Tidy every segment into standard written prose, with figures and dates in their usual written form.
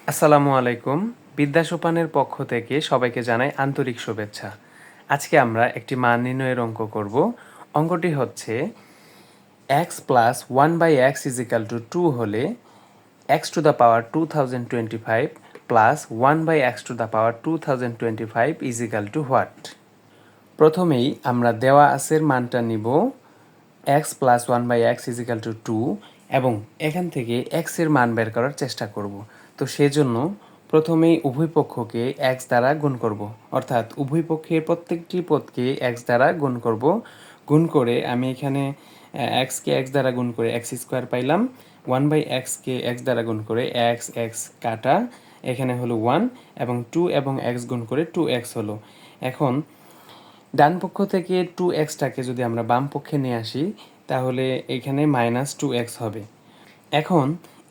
আসসালামু আলাইকুম। বিদ্যা সোপানের পক্ষ থেকে সবাইকে জানাই আন্তরিক শুভেচ্ছা। আজকে আমরা একটি মান নির্ণয়ের অঙ্ক করব। অঙ্কটি হচ্ছে x plus 1/x is equal two 2 হলে x to the power 2025 plus 1/x to the power 2025 is equal two what. প্রথমেই আমরা দেওয়া আছের মানটা নিব x plus 1/x is equal two 2 এবং এখান থেকে x এর মান বের করার চেষ্টা করব। তো সেজন্য প্রথমেই উভয় পক্ষকে x দ্বারা গুণ করব, অর্থাৎ উভয় পক্ষের প্রত্যেকটি পদকে x দ্বারা গুণ করব। গুণ করে আমি এখানে কে x দ্বারা গুণ করে x স্কোয়ার পাইলাম, 1/x কে x দ্বারা গুণ করে x কাটা, এখানে হলো 1 এবং 2 এবং x গুণ করে 2x হলো। এখন ডান পক্ষ থেকে 2xটাকে যদি আমরা বাম পক্ষে নিয়ে আসি তাহলে এখানে -2x হবে। এখন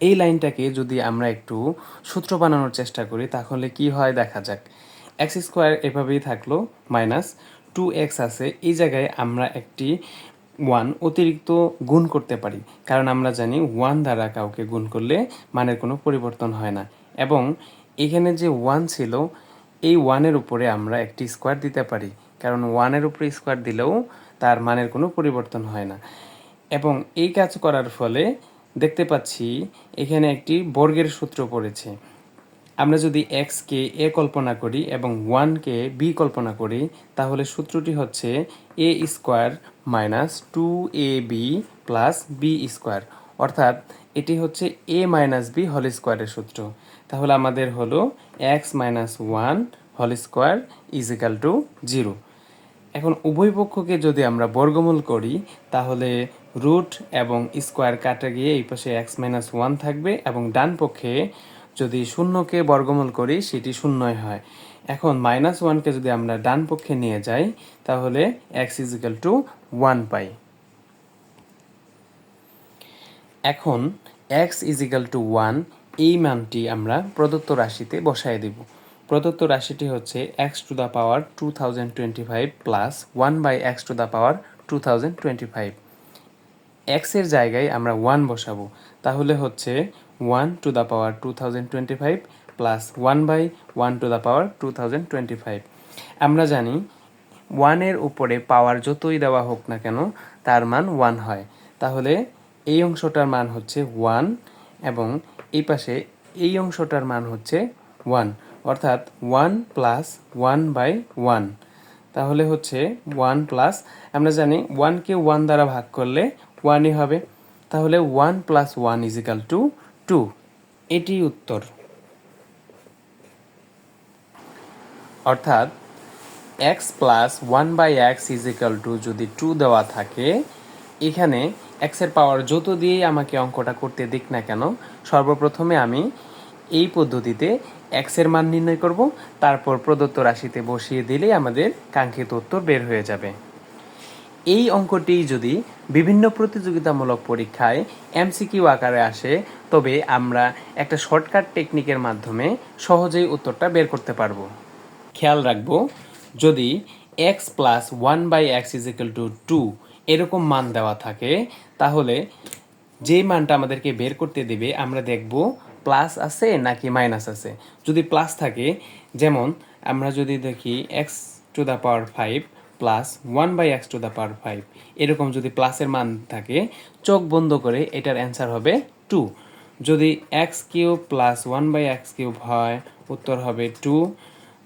এই লাইনটাকে যদি আমরা একটু সূত্র বানানোর চেষ্টা করি তাহলে কি হয় দেখা যাক। x স্কোয়ার এভাবেই থাকলো, -2x আছে, এই জায়গায় আমরা একটি 1 অতিরিক্ত গুণ করতে পারি, কারণ আমরা জানি 1 দ্বারা কাউকে গুণ করলে মানের কোনো পরিবর্তন হয় না। এবং এখানে যে 1 ছিল এই 1-এর উপরে আমরা একটি স্কোয়ার দিতে পারি, কারণ 1-এর উপরে স্কোয়ার দিলেও তার মানের কোনো পরিবর্তন হয় না। এবং এই কাজ করার ফলে দেখতে পাচ্ছি এখানে একটি বর্গের সূত্র পড়েছে। আমরা যদি কে এ কল্পনা করি এবং 1কে বি কল্পনা করি তাহলে সূত্রটি হচ্ছে A square minus 2ab plus B square, অর্থাৎ এটি হচ্ছে a মাইনাস বি হোল স্কোয়ারের সূত্র। তাহলে আমাদের হলো x minus 1 whole square is equal to 0। এখন উভয় পক্ষকে যদি আমরা বর্গমূল করি তাহলে রুট এবং স্কোয়ার কাটা গিয়ে এই পাশে x-1 থাকবে এবং ডান পক্ষে যদি শূন্যকে বর্গমূল করি সেটি শূন্যই হয়। এখন -1কে যদি আমরা ডান পক্ষে নিয়ে যাই তাহলে x ইজ ইকাল টু 1 পাই। এখন x ইজ ইকাল টু 1 এই মানটি আমরা প্রদত্ত রাশিতে বসায় দেব। প্রদত্ত রাশিটি হচ্ছে x to the power 2025 plus 1/x to the power 2025। x এর জায়গায় আমরা 1 বসাবো, তাহলে হচ্ছে 1 to the power 2025 plus 1/1 to the power 2025। আমরা জানি 1-এর উপরে পাওয়ার যতই দেওয়া হোক না কেন তার মান 1 হয়। তাহলে এই অংশটার মান হচ্ছে 1 এবং এই পাশে এই অংশটার মান হচ্ছে 1, অর্থাৎ 1 প্লাস 1/1। তাহলে হচ্ছে 1 প্লাস, আমরা জানি 1কে 1 দ্বারা ভাগ করলে 1ই হবে, তাহলে 1 প্লাস 1 ইজ ইকাল টু 2। এটি উত্তর। অর্থাৎ x plus 1/x is equal two যদি 2 দেওয়া থাকে, এখানে x এর পাওয়ার যত দিয়েই আমাকে অঙ্কটা করতে দিক না কেন সর্বপ্রথমে আমি এই পদ্ধতিতে x এর মান নির্ণয় করব, তারপর প্রদত্ত রাশিতে বসিয়ে দিলেই আমাদের কাঙ্ক্ষিত উত্তর বের হয়ে যাবে। এই অঙ্কটি যদি বিভিন্ন প্রতিযোগিতামূলক পরীক্ষায় এমসিকিউ আকারে আসে তবে আমরা একটা শর্টকাট টেকনিকের মাধ্যমে সহজেই উত্তরটা বের করতে পারবো। খেয়াল রাখবো, যদি x plus 1/x is equal to 2 এরকম মান দেওয়া থাকে তাহলে যে মানটা আমাদেরকে বের করতে দেবে আমরা দেখব প্লাস আছে নাকি মাইনাস আছে। যদি প্লাস থাকে, যেমন আমরা যদি দেখি x to the power 5 plus 1/x to the power 5, এরকম যদি প্লাসের মান থাকে চোখ বন্ধ করে এটার অ্যান্সার হবে 2। যদি x cube plus 1/x cube হয় উত্তর হবে 2।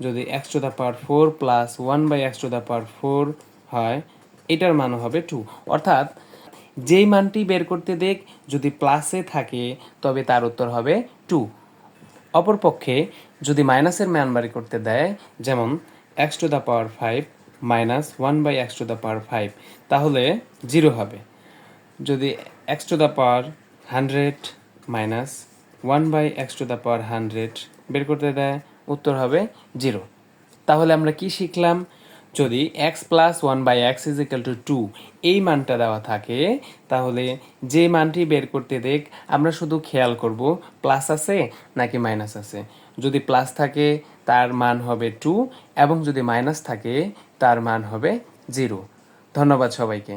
যদি x to the power 4 plus 1/x to the power 4 হয় এটার মানও হবে 2। অর্থাৎ যেই মানটি বের করতে দেখ যদি প্লাসে থাকে তবে তার উত্তর হবে 2। অপরপক্ষে যদি মাইনাসের মান বের করতে দেয়, যেমন x to the power 5 minus 1/x to the power 5, তাহলে 0 হবে। যদি x to the power 100 minus 1/x to the power 100 বের করতে দেয় উত্তর হবে 0। তাহলে আমরা কি শিখলাম? যদি x plus 1/x is equal two 2 এই মানটা দেওয়া থাকে তাহলে যে মানটি বের করতে দেখ আমরা শুধু খেয়াল করব প্লাস আছে নাকি মাইনাস আছে। যদি প্লাস থাকে তার মান হবে 2 এবং যদি মাইনাস থাকে তার মান হবে 0। ধন্যবাদ সবাইকে।